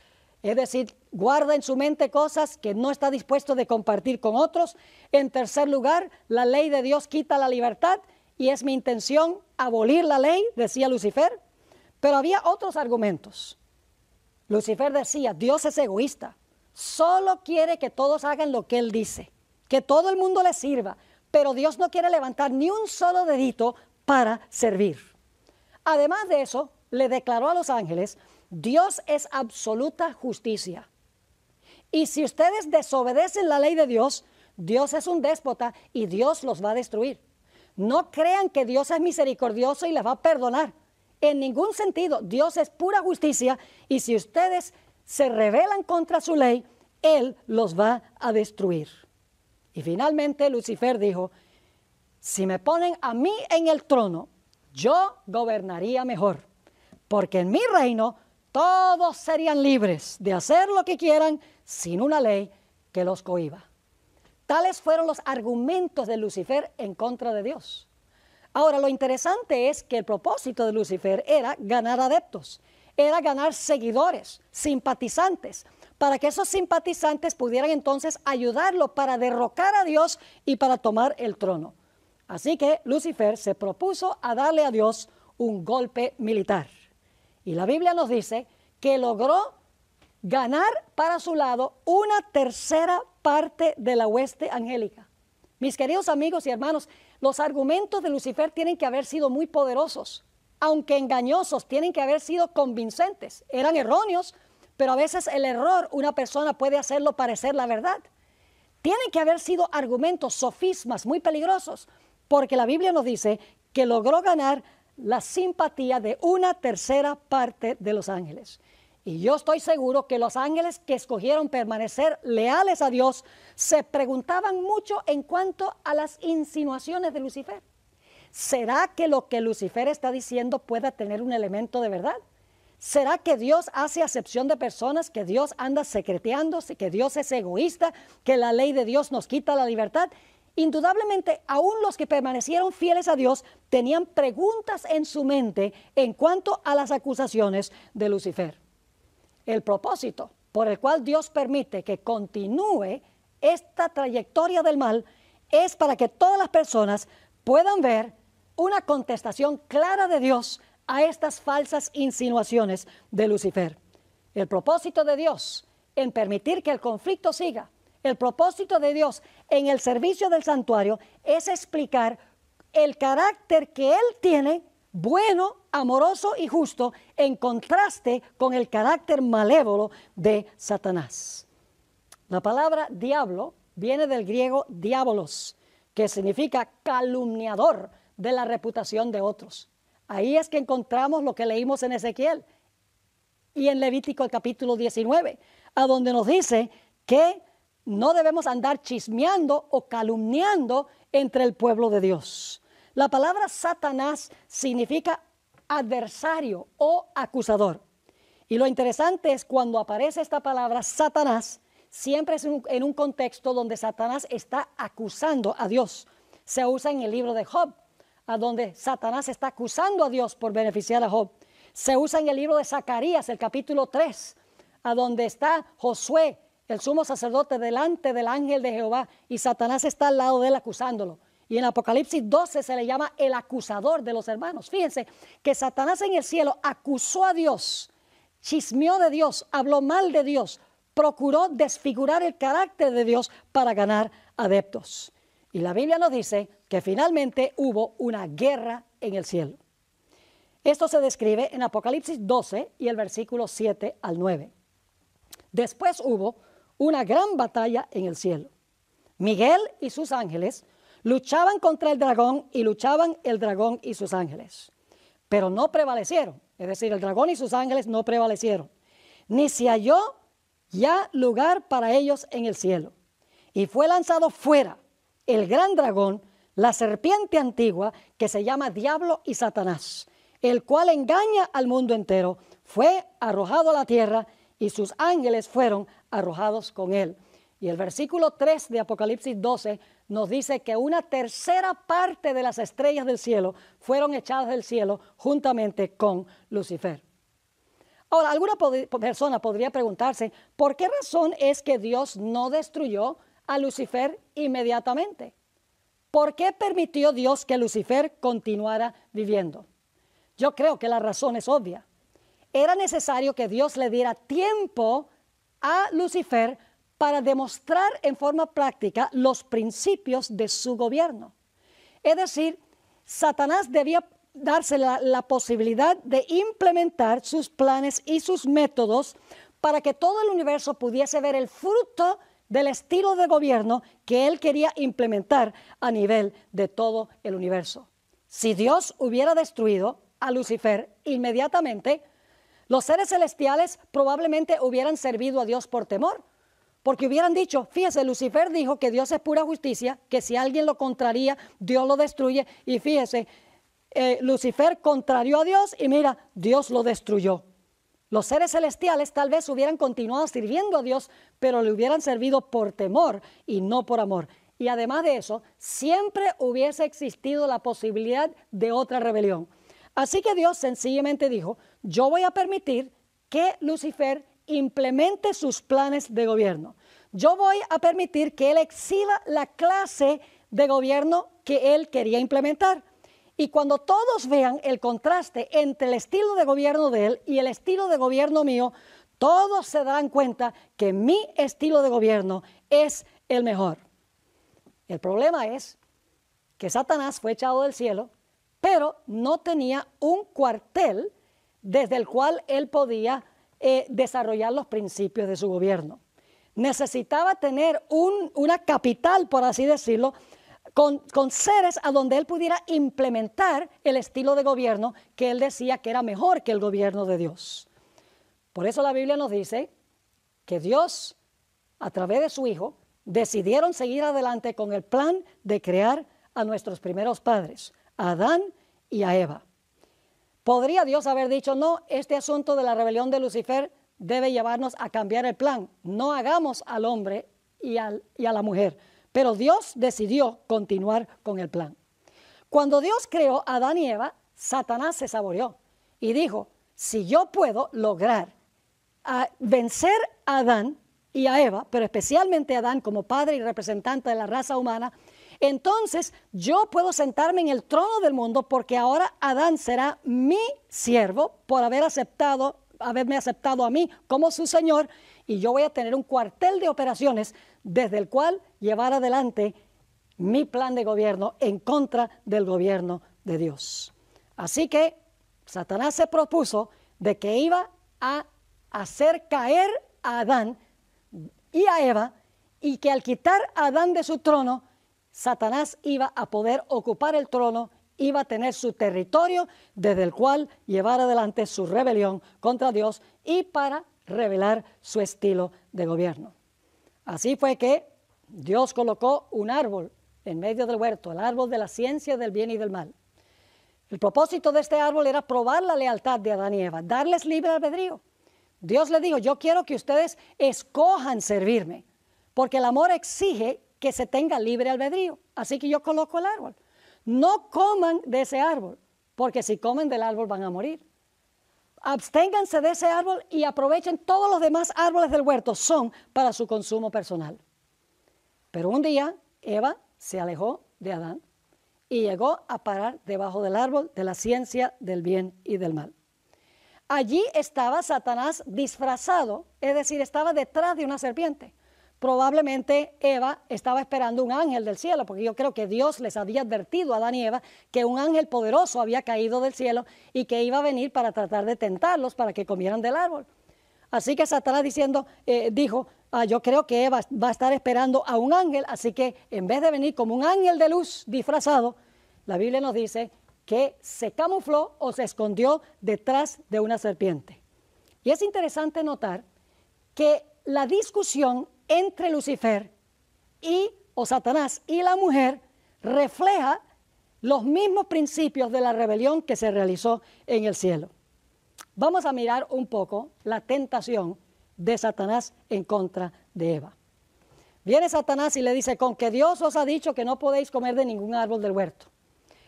Speaker 1: es decir, guarda en su mente cosas que no está dispuesto de compartir con otros. En tercer lugar, la ley de Dios quita la libertad y es mi intención abolir la ley, decía Lucifer. Pero había otros argumentos. Lucifer decía, Dios es egoísta, solo quiere que todos hagan lo que él dice, que todo el mundo le sirva, pero Dios no quiere levantar ni un solo dedito para servir. Además de eso, le declaró a los ángeles, Dios es absoluta justicia. Y si ustedes desobedecen la ley de Dios, Dios es un déspota y Dios los va a destruir. No crean que Dios es misericordioso y les va a perdonar. En ningún sentido, Dios es pura justicia y si ustedes se rebelan contra su ley, Él los va a destruir. Y finalmente Lucifer dijo, si me ponen a mí en el trono, yo gobernaría mejor, porque en mi reino todos serían libres de hacer lo que quieran sin una ley que los cohíba. Tales fueron los argumentos de Lucifer en contra de Dios. Ahora, lo interesante es que el propósito de Lucifer era ganar adeptos, era ganar seguidores, simpatizantes, para que esos simpatizantes pudieran entonces ayudarlo para derrocar a Dios y para tomar el trono. Así que Lucifer se propuso a darle a Dios un golpe militar. Y la Biblia nos dice que logró ganar para su lado una tercera parte de la hueste angélica. Mis queridos amigos y hermanos, los argumentos de Lucifer tienen que haber sido muy poderosos, aunque engañosos, tienen que haber sido convincentes. Eran erróneos, pero a veces el error una persona puede hacerlo parecer la verdad. Tienen que haber sido argumentos, sofismas muy peligrosos, porque la Biblia nos dice que logró ganar la simpatía de una tercera parte de los ángeles. Y yo estoy seguro que los ángeles que escogieron permanecer leales a Dios se preguntaban mucho en cuanto a las insinuaciones de Lucifer. ¿Será que lo que Lucifer está diciendo pueda tener un elemento de verdad? ¿Será que Dios hace acepción de personas, que Dios anda secreteándose, que Dios es egoísta, que la ley de Dios nos quita la libertad? Indudablemente, aún los que permanecieron fieles a Dios tenían preguntas en su mente en cuanto a las acusaciones de Lucifer. El propósito por el cual Dios permite que continúe esta trayectoria del mal es para que todas las personas puedan ver una contestación clara de Dios a estas falsas insinuaciones de Lucifer. El propósito de Dios en permitir que el conflicto siga, el propósito de Dios en el servicio del santuario es explicar el carácter que Él tiene, bueno, amoroso y justo, en contraste con el carácter malévolo de Satanás. La palabra diablo viene del griego diabolos, que significa calumniador de la reputación de otros. Ahí es que encontramos lo que leímos en Ezequiel y en Levítico el capítulo 19, a donde nos dice que no debemos andar chismeando o calumniando entre el pueblo de Dios. La palabra Satanás significa adversario o acusador. Y lo interesante es cuando aparece esta palabra Satanás, siempre es en un contexto donde Satanás está acusando a Dios. Se usa en el libro de Job, a donde Satanás está acusando a Dios por beneficiar a Job. Se usa en el libro de Zacarías, el capítulo 3, a donde está Josué, el sumo sacerdote, delante del ángel de Jehová, y Satanás está al lado de él acusándolo. Y en Apocalipsis 12 se le llama el acusador de los hermanos. Fíjense que Satanás en el cielo acusó a Dios, chismeó de Dios, habló mal de Dios, procuró desfigurar el carácter de Dios para ganar adeptos. Y la Biblia nos dice que finalmente hubo una guerra en el cielo. Esto se describe en Apocalipsis 12 y el versículo 7 al 9. Después hubo una gran batalla en el cielo. Miguel y sus ángeles luchaban contra el dragón y luchaban el dragón y sus ángeles, pero no prevalecieron. Es decir, el dragón y sus ángeles no prevalecieron. Ni se halló ya lugar para ellos en el cielo. Y fue lanzado fuera el gran dragón, la serpiente antigua, que se llama Diablo y Satanás, el cual engaña al mundo entero. Fue arrojado a la tierra y sus ángeles fueron arrojados con él. Y el versículo 3 de Apocalipsis 12 nos dice que una tercera parte de las estrellas del cielo fueron echadas del cielo juntamente con Lucifer. Ahora, alguna persona podría preguntarse, ¿por qué razón es que Dios no destruyó a Lucifer inmediatamente? ¿Por qué permitió Dios que Lucifer continuara viviendo? Yo creo que la razón es obvia. Era necesario que Dios le diera tiempo a Lucifer para demostrar en forma práctica los principios de su gobierno. Es decir, Satanás debía darse la posibilidad de implementar sus planes y sus métodos para que todo el universo pudiese ver el fruto del estilo de gobierno que él quería implementar a nivel de todo el universo. Si Dios hubiera destruido a Lucifer inmediatamente, los seres celestiales probablemente hubieran servido a Dios por temor, porque hubieran dicho, fíjese, Lucifer dijo que Dios es pura justicia, que si alguien lo contraría, Dios lo destruye, y fíjese, Lucifer contrarió a Dios y mira, Dios lo destruyó. Los seres celestiales tal vez hubieran continuado sirviendo a Dios, pero le hubieran servido por temor y no por amor. Y además de eso, siempre hubiese existido la posibilidad de otra rebelión. Así que Dios sencillamente dijo, yo voy a permitir que Lucifer implemente sus planes de gobierno. Yo voy a permitir que él exhiba la clase de gobierno que él quería implementar. Y cuando todos vean el contraste entre el estilo de gobierno de él y el estilo de gobierno mío, todos se darán cuenta que mi estilo de gobierno es el mejor. El problema es que Satanás fue echado del cielo, pero no tenía un cuartel desde el cual él podía desarrollar los principios de su gobierno. Necesitaba tener una capital, por así decirlo, con seres a donde él pudiera implementar el estilo de gobierno que él decía que era mejor que el gobierno de Dios. Por eso la Biblia nos dice que Dios, a través de su Hijo, decidieron seguir adelante con el plan de crear a nuestros primeros padres, a Adán y a Eva. ¿Podría Dios haber dicho, no, este asunto de la rebelión de Lucifer debe llevarnos a cambiar el plan? No hagamos al hombre y a la mujer. Pero Dios decidió continuar con el plan. Cuando Dios creó a Adán y Eva, Satanás se saboreó y dijo, si yo puedo lograr vencer a Adán y a Eva, pero especialmente a Adán como padre y representante de la raza humana, entonces yo puedo sentarme en el trono del mundo porque ahora Adán será mi siervo por haberme aceptado a mí como su Señor, y yo voy a tener un cuartel de operaciones desde el cual llevar adelante mi plan de gobierno en contra del gobierno de Dios. Así que Satanás se propuso de que iba a hacer caer a Adán y a Eva, y que al quitar a Adán de su trono, Satanás iba a poder ocupar el trono, iba a tener su territorio desde el cual llevar adelante su rebelión contra Dios y para revelar su estilo de gobierno. Así fue que Dios colocó un árbol en medio del huerto, el árbol de la ciencia del bien y del mal. El propósito de este árbol era probar la lealtad de Adán y Eva, darles libre albedrío. Dios les dijo, yo quiero que ustedes escojan servirme, porque el amor exige que se tenga libre albedrío. Así que yo coloco el árbol. No coman de ese árbol, porque si comen del árbol van a morir. Absténganse de ese árbol y aprovechen todos los demás árboles del huerto, son para su consumo personal. Pero un día Eva se alejó de Adán y llegó a parar debajo del árbol de la ciencia del bien y del mal. Allí estaba Satanás disfrazado, es decir, estaba detrás de una serpiente. Probablemente Eva estaba esperando un ángel del cielo, porque yo creo que Dios les había advertido a Adán y Eva que un ángel poderoso había caído del cielo y que iba a venir para tratar de tentarlos para que comieran del árbol. Así que Satanás dijo, yo creo que Eva va a estar esperando a un ángel, así que en vez de venir como un ángel de luz disfrazado, la Biblia nos dice que se camufló o se escondió detrás de una serpiente. Y es interesante notar que la discusión entre Lucifer o Satanás y la mujer refleja los mismos principios de la rebelión que se realizó en el cielo. Vamos a mirar un poco la tentación de Satanás en contra de Eva. Viene Satanás y le dice, con que Dios os ha dicho que no podéis comer de ningún árbol del huerto.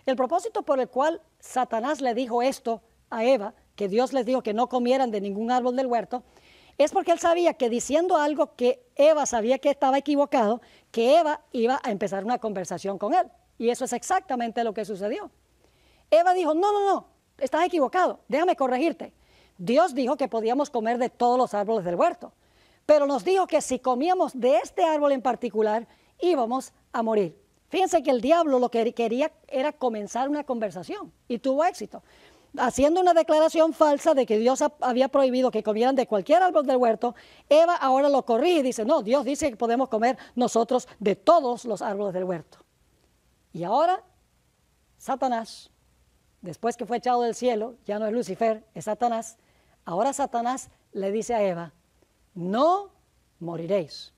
Speaker 1: El propósito por el cual Satanás le dijo esto a Eva, que Dios les dijo que no comieran de ningún árbol del huerto, es porque él sabía que diciendo algo que Eva sabía que estaba equivocado, que Eva iba a empezar una conversación con él. Y eso es exactamente lo que sucedió. Eva dijo, no, estás equivocado, déjame corregirte. Dios dijo que podíamos comer de todos los árboles del huerto, pero nos dijo que si comíamos de este árbol en particular, íbamos a morir. Fíjense que el diablo lo que quería era comenzar una conversación y tuvo éxito, haciendo una declaración falsa de que Dios había prohibido que comieran de cualquier árbol del huerto. Eva ahora lo corrige y dice, no, Dios dice que podemos comer nosotros de todos los árboles del huerto. Y ahora Satanás, después que fue echado del cielo, ya no es Lucifer, es Satanás, ahora Satanás le dice a Eva, no moriréis.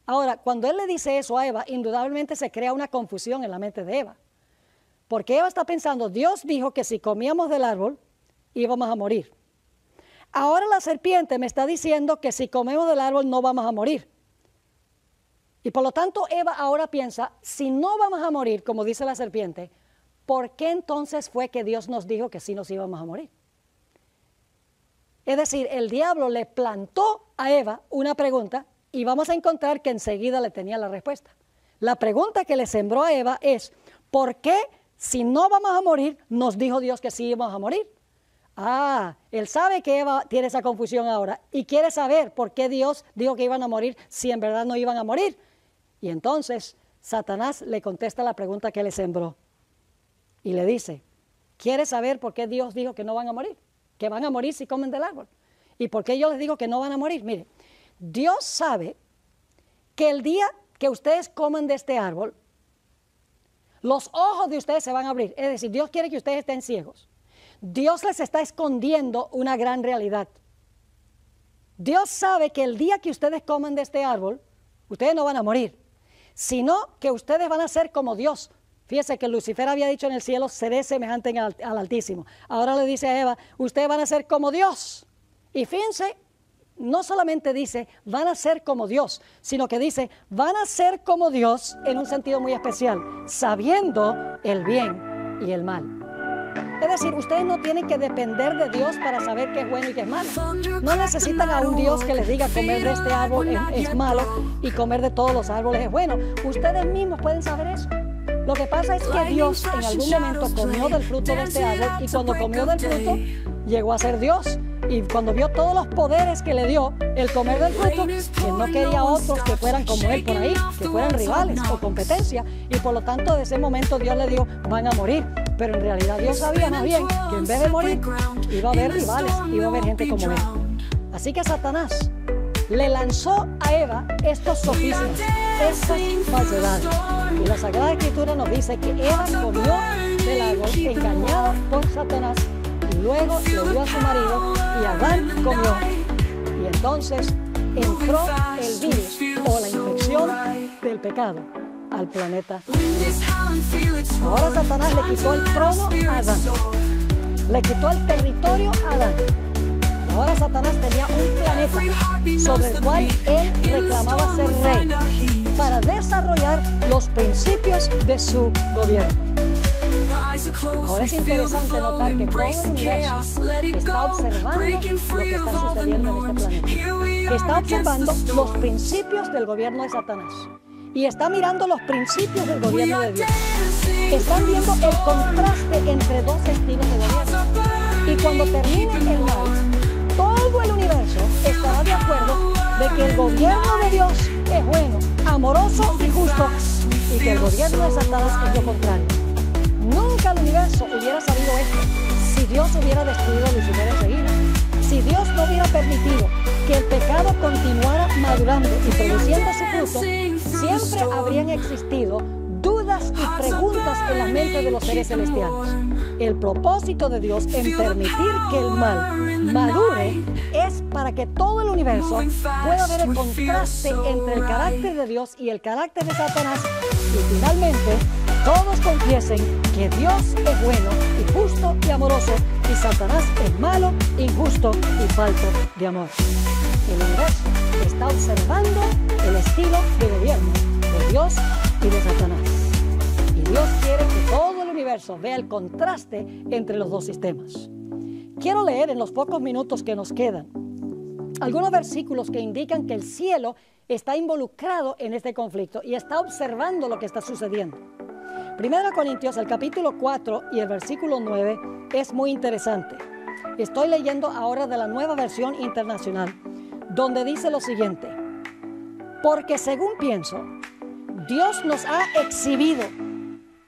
Speaker 1: Ahora, cuando él le dice eso a Eva, indudablemente se crea una confusión en la mente de Eva. Porque Eva está pensando, Dios dijo que si comíamos del árbol íbamos a morir. Ahora la serpiente me está diciendo que si comemos del árbol no vamos a morir. Y por lo tanto Eva ahora piensa, si no vamos a morir, como dice la serpiente, ¿por qué entonces fue que Dios nos dijo que sí nos íbamos a morir? Es decir, el diablo le plantó a Eva una pregunta y vamos a encontrar que enseguida le tenía la respuesta. La pregunta que le sembró a Eva es, ¿por qué si no vamos a morir, nos dijo Dios que sí íbamos a morir? Él sabe que Eva tiene esa confusión ahora y quiere saber por qué Dios dijo que iban a morir si en verdad no iban a morir. Y entonces Satanás le contesta la pregunta que le sembró y le dice, ¿quieres saber por qué Dios dijo que no van a morir? Que van a morir si comen del árbol. ¿Y por qué yo les digo que no van a morir? Mire, Dios sabe que el día que ustedes coman de este árbol, los ojos de ustedes se van a abrir. Es decir, Dios quiere que ustedes estén ciegos. Dios les está escondiendo una gran realidad. Dios sabe que el día que ustedes coman de este árbol, ustedes no van a morir, sino que ustedes van a ser como Dios. Fíjese que Lucifer había dicho en el cielo, seré semejante al Altísimo. Ahora le dice a Eva, ustedes van a ser como Dios. Y fíjense, no solamente dice, van a ser como Dios, sino que dice, van a ser como Dios en un sentido muy especial, sabiendo el bien y el mal. Es decir, ustedes no tienen que depender de Dios para saber qué es bueno y qué es malo. No necesitan a un Dios que les diga comer de este árbol es malo y comer de todos los árboles es bueno. Ustedes mismos pueden saber eso. Lo que pasa es que Dios en algún momento comió del fruto de este árbol y cuando comió del fruto llegó a ser Dios. Y cuando vio todos los poderes que le dio el comer del fruto, él no quería otros que fueran como él por ahí, que fueran rivales o competencia. Y por lo tanto, de ese momento Dios le dijo, van a morir. Pero en realidad Dios sabía más bien que en vez de morir, iba a haber rivales, iba a haber gente como él. Así que Satanás le lanzó a Eva estos sofismas, estas falsedades. Y la Sagrada Escritura nos dice que Eva comió del árbol engañada por Satanás. Y luego le dio a su marido y Adán comió. Y entonces entró el virus o la infección del pecado al planeta. Ahora Satanás le quitó el trono a Adán. Le quitó el territorio a Adán. Ahora Satanás tenía un planeta sobre el cual él reclamaba ser rey para desarrollar los principios de su gobierno. Ahora es interesante notar que todo el universo está observando lo que está sucediendo en este planeta. Está observando los principios del gobierno de Satanás. y está mirando los principios del gobierno de Dios. Están viendo el contraste entre dos estilos de gobierno. Y cuando termine el mal, todo el universo estará de acuerdo de que el gobierno de Dios es bueno, amoroso y justo, y que el gobierno de Satanás es lo contrario. Nunca el universo hubiera sabido esto si Dios hubiera destruido a Lucifer enseguida. Si Dios no hubiera permitido que el pecado continuara madurando y produciendo su fruto, siempre habrían existido dudas y preguntas en la mente de los seres celestiales. El propósito de Dios en permitir que el mal madure es para que todo el universo pueda ver el contraste entre el carácter de Dios y el carácter de Satanás, y finalmente todos confiesen que Dios es bueno y justo y amoroso, y Satanás es malo, injusto y falto de amor. El universo está observando el estilo de gobierno de Dios y de Satanás. Y Dios quiere que todo el universo vea el contraste entre los dos sistemas. Quiero leer en los pocos minutos que nos quedan algunos versículos que indican que el cielo está involucrado en este conflicto y está observando lo que está sucediendo. 1 Corintios, el capítulo 4 y el versículo 9 es muy interesante. Estoy leyendo ahora de la Nueva Versión Internacional, donde dice lo siguiente: porque según pienso, Dios nos ha exhibido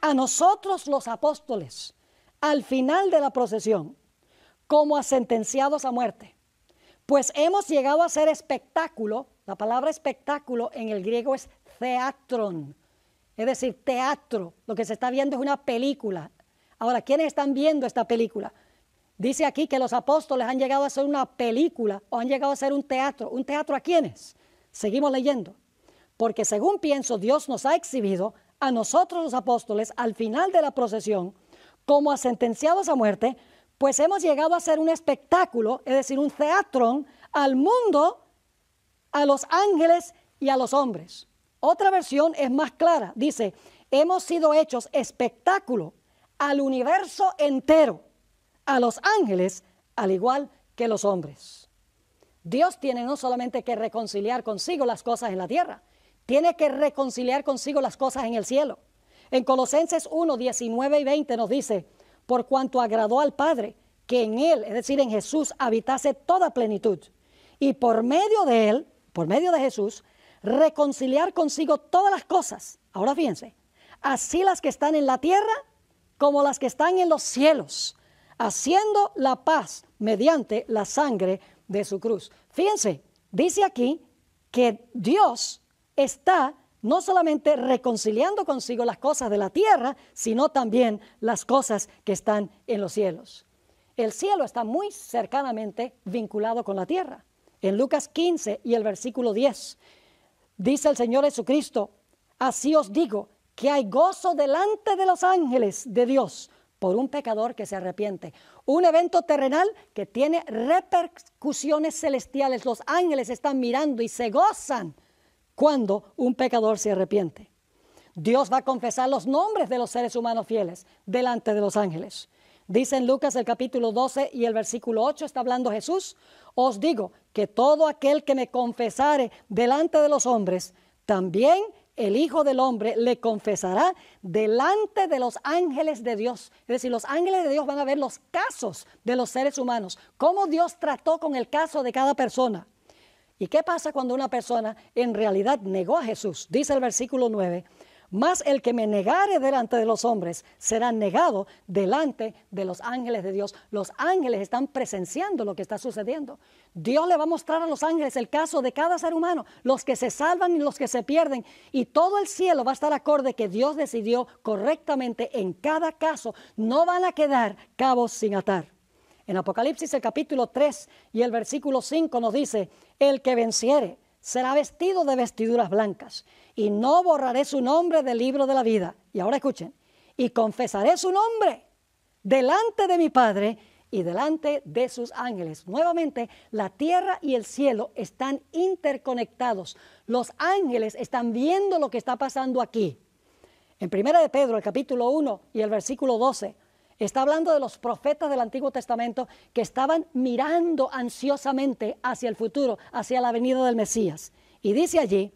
Speaker 1: a nosotros los apóstoles al final de la procesión como a sentenciados a muerte, pues hemos llegado a ser espectáculo. La palabra espectáculo en el griego es theatron, es decir, teatro. Lo que se está viendo es una película. Ahora, ¿quiénes están viendo esta película? Dice aquí que los apóstoles han llegado a hacer una película o han llegado a hacer un teatro. ¿Un teatro a quiénes? Seguimos leyendo. Porque según pienso, Dios nos ha exhibido a nosotros los apóstoles al final de la procesión como a sentenciados a muerte, pues hemos llegado a hacer un espectáculo, es decir, un teatro al mundo, a los ángeles y a los hombres. Otra versión es más clara. Dice, hemos sido hechos espectáculo al universo entero, a los ángeles, al igual que los hombres. Dios tiene no solamente que reconciliar consigo las cosas en la tierra, tiene que reconciliar consigo las cosas en el cielo. En Colosenses 1, 19 y 20 nos dice, por cuanto agradó al Padre, que en Él, es decir, en Jesús, habitase toda plenitud, y por medio de Él, por medio de Jesús, reconciliar consigo todas las cosas. Ahora fíjense, así las que están en la tierra como las que están en los cielos, haciendo la paz mediante la sangre de su cruz. Fíjense, dice aquí que Dios está no solamente reconciliando consigo las cosas de la tierra, sino también las cosas que están en los cielos. El cielo está muy cercanamente vinculado con la tierra. En Lucas 15 y el versículo 10, dice el Señor Jesucristo, así os digo que hay gozo delante de los ángeles de Dios por un pecador que se arrepiente. Un evento terrenal que tiene repercusiones celestiales. Los ángeles están mirando y se gozan cuando un pecador se arrepiente. Dios va a confesar los nombres de los seres humanos fieles delante de los ángeles. Dice en Lucas el capítulo 12 y el versículo 8, está hablando Jesús, os digo que todo aquel que me confesare delante de los hombres, también el Hijo del Hombre le confesará delante de los ángeles de Dios. Es decir, los ángeles de Dios van a ver los casos de los seres humanos, cómo Dios trató con el caso de cada persona. ¿Y qué pasa cuando una persona en realidad negó a Jesús? Dice el versículo 9, mas el que me negare delante de los hombres será negado delante de los ángeles de Dios. Los ángeles están presenciando lo que está sucediendo. Dios le va a mostrar a los ángeles el caso de cada ser humano, los que se salvan y los que se pierden. Y todo el cielo va a estar acorde que Dios decidió correctamente en cada caso. No van a quedar cabos sin atar. En Apocalipsis el capítulo 3 y el versículo 5 nos dice, el que venciere será vestido de vestiduras blancas, y no borraré su nombre del libro de la vida. Y ahora escuchen, y confesaré su nombre delante de mi Padre y delante de sus ángeles. Nuevamente, la tierra y el cielo están interconectados. Los ángeles están viendo lo que está pasando aquí. En 1 de Pedro, el capítulo 1 y el versículo 12, está hablando de los profetas del Antiguo Testamento que estaban mirando ansiosamente hacia el futuro, hacia la venida del Mesías. Y dice allí,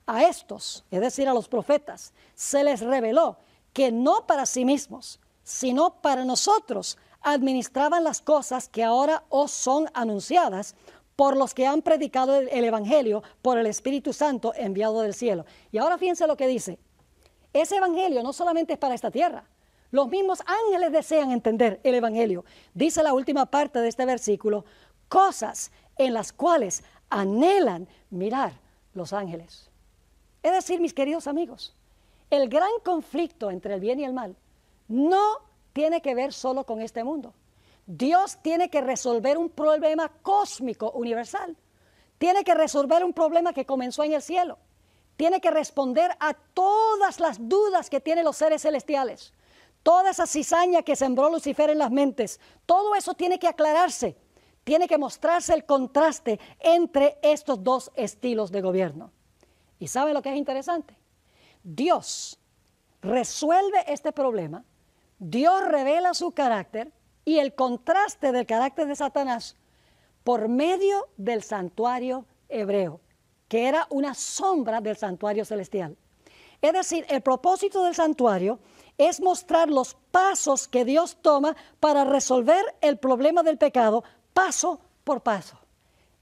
Speaker 1: A estos, es decir, a los profetas, se les reveló que no para sí mismos, sino para nosotros administraban las cosas que ahora os son anunciadas por los que han predicado el Evangelio por el Espíritu Santo enviado del cielo. Y ahora fíjense lo que dice. Ese Evangelio no solamente es para esta tierra. Los mismos ángeles desean entender el Evangelio. Dice la última parte de este versículo, cosas en las cuales anhelan mirar los ángeles. Es decir, mis queridos amigos, el gran conflicto entre el bien y el mal no tiene que ver solo con este mundo. Dios tiene que resolver un problema cósmico universal. Tiene que resolver un problema que comenzó en el cielo. Tiene que responder a todas las dudas que tienen los seres celestiales. Toda esa cizaña que sembró Lucifer en las mentes. Todo eso tiene que aclararse. Tiene que mostrarse el contraste entre estos dos estilos de gobierno. ¿Y saben lo que es interesante? Dios resuelve este problema. Dios revela su carácter y el contraste del carácter de Satanás por medio del santuario hebreo, que era una sombra del santuario celestial. Es decir, el propósito del santuario es mostrar los pasos que Dios toma para resolver el problema del pecado paso por paso.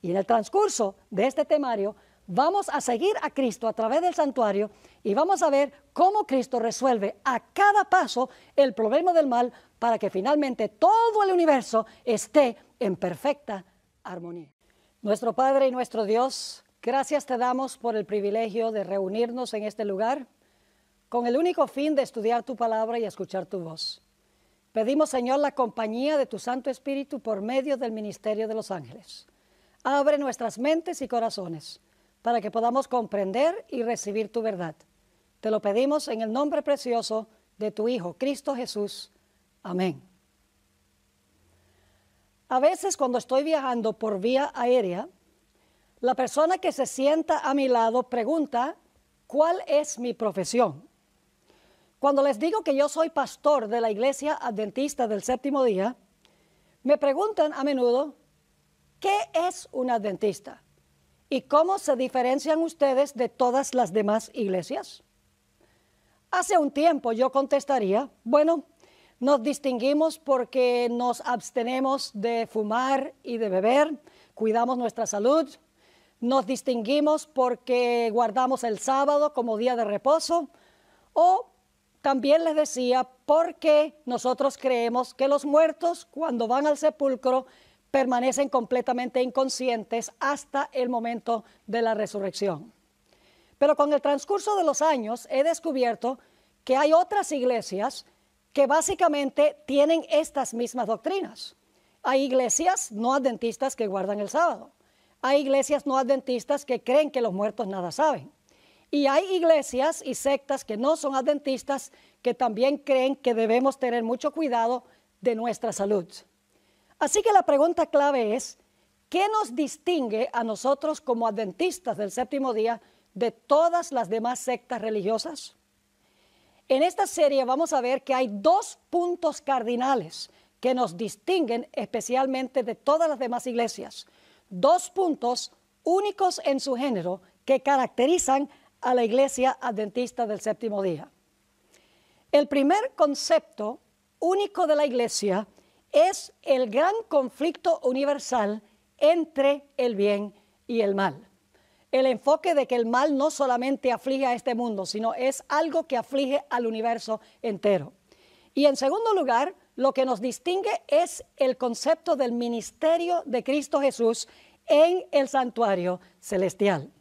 Speaker 1: Y en el transcurso de este temario vamos a seguir a Cristo a través del santuario y vamos a ver cómo Cristo resuelve a cada paso el problema del mal para que finalmente todo el universo esté en perfecta armonía. Nuestro Padre y nuestro Dios, gracias te damos por el privilegio de reunirnos en este lugar con el único fin de estudiar tu palabra y escuchar tu voz. Pedimos, Señor, la compañía de tu Santo Espíritu por medio del ministerio de los ángeles. Abre nuestras mentes y corazones para que podamos comprender y recibir tu verdad. Te lo pedimos en el nombre precioso de tu Hijo, Cristo Jesús. Amén. A veces cuando estoy viajando por vía aérea, la persona que se sienta a mi lado pregunta, ¿cuál es mi profesión? Cuando les digo que yo soy pastor de la Iglesia Adventista del Séptimo Día, me preguntan a menudo, ¿qué es un adventista? ¿Y cómo se diferencian ustedes de todas las demás iglesias? Hace un tiempo yo contestaría, bueno, nos distinguimos porque nos abstenemos de fumar y de beber, cuidamos nuestra salud, nos distinguimos porque guardamos el sábado como día de reposo, o también les decía porque nosotros creemos que los muertos cuando van al sepulcro permanecen completamente inconscientes hasta el momento de la resurrección. Pero con el transcurso de los años he descubierto que hay otras iglesias que básicamente tienen estas mismas doctrinas. Hay iglesias no adventistas que guardan el sábado. Hay iglesias no adventistas que creen que los muertos nada saben. Y hay iglesias y sectas que no son adventistas que también creen que debemos tener mucho cuidado de nuestra salud. Así que la pregunta clave es, ¿qué nos distingue a nosotros como adventistas del séptimo día de todas las demás sectas religiosas? En esta serie vamos a ver que hay dos puntos cardinales que nos distinguen especialmente de todas las demás iglesias. Dos puntos únicos en su género que caracterizan a la Iglesia Adventista del Séptimo Día. El primer concepto único de la Iglesia es el gran conflicto universal entre el bien y el mal. El enfoque de que el mal no solamente aflige a este mundo, sino es algo que aflige al universo entero. Y en segundo lugar, lo que nos distingue es el concepto del ministerio de Cristo Jesús en el santuario celestial.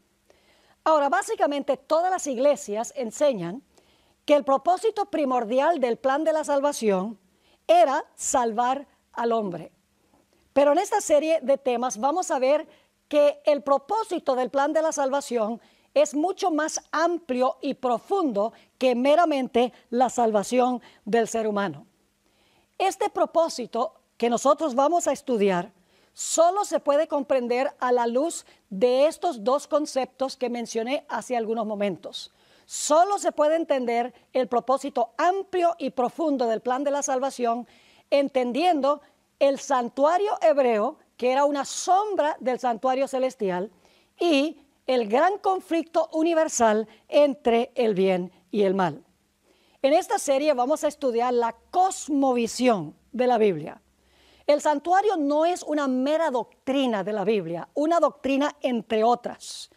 Speaker 1: Ahora, básicamente todas las iglesias enseñan que el propósito primordial del plan de la salvación era salvar al hombre. Pero en esta serie de temas vamos a ver que el propósito del plan de la salvación es mucho más amplio y profundo que meramente la salvación del ser humano. Este propósito que nosotros vamos a estudiar solo se puede comprender a la luz de estos dos conceptos que mencioné hace algunos momentos. Solo se puede entender el propósito amplio y profundo del plan de la salvación entendiendo el santuario hebreo, que era una sombra del santuario celestial, y el gran conflicto universal entre el bien y el mal. En esta serie vamos a estudiar la cosmovisión de la Biblia. El santuario no es una mera doctrina de la Biblia, una doctrina entre otras.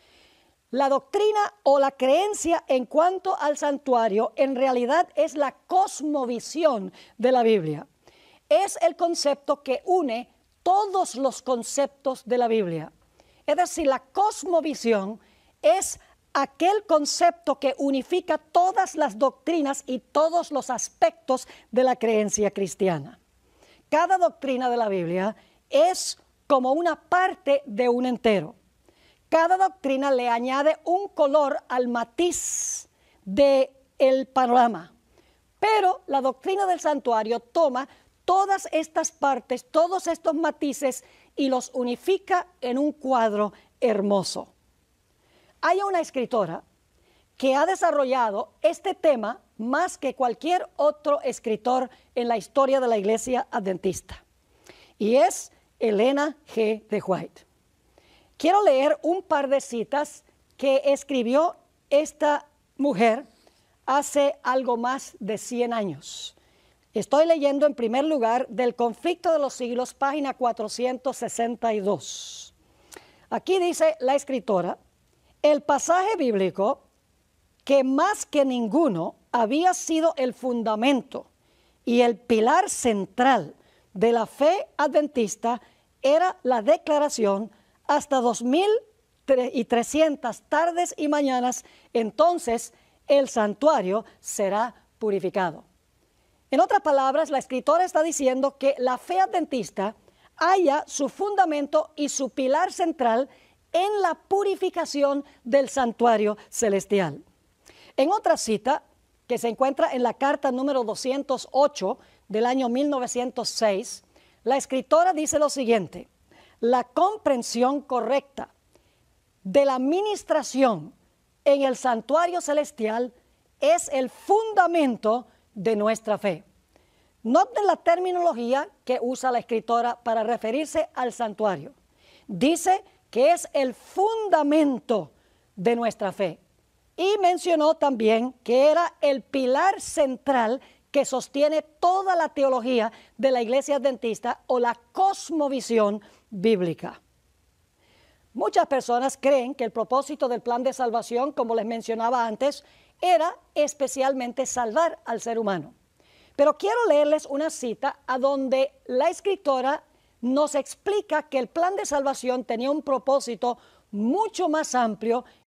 Speaker 1: La doctrina o la creencia en cuanto al santuario en realidad es la cosmovisión de la Biblia. Es el concepto que une todos los conceptos de la Biblia. Es decir, la cosmovisión es aquel concepto que unifica todas las doctrinas y todos los aspectos de la creencia cristiana. Cada doctrina de la Biblia es como una parte de un entero. Cada doctrina le añade un color al matiz del panorama. Pero la doctrina del santuario toma todas estas partes, todos estos matices y los unifica en un cuadro hermoso. Hay una escritora que ha desarrollado este tema más que cualquier otro escritor en la historia de la Iglesia Adventista, y es Elena G. de White. Quiero leer un par de citas que escribió esta mujer hace algo más de 100 años. Estoy leyendo en primer lugar del Conflicto de los Siglos, página 462. Aquí dice la escritora: el pasaje bíblico que más que ninguno había sido el fundamento y el pilar central de la fe adventista era la declaración: hasta 2300 tardes y mañanas, entonces el santuario será purificado. En otras palabras, la escritora está diciendo que la fe adventista halla su fundamento y su pilar central en la purificación del santuario celestial. En otra cita, que se encuentra en la carta número 208 del año 1906, la escritora dice lo siguiente: la comprensión correcta de la ministración en el santuario celestial es el fundamento de nuestra fe. Noten la terminología que usa la escritora para referirse al santuario. Dice que es el fundamento de nuestra fe. Y mencionó también que era el pilar central que sostiene toda la teología de la Iglesia Adventista o la cosmovisión bíblica. Muchas personas creen que el propósito del plan de salvación, como les mencionaba antes, era especialmente salvar al ser humano. Pero quiero leerles una cita a donde la escritora nos explica que el plan de salvación tenía un propósito mucho más amplio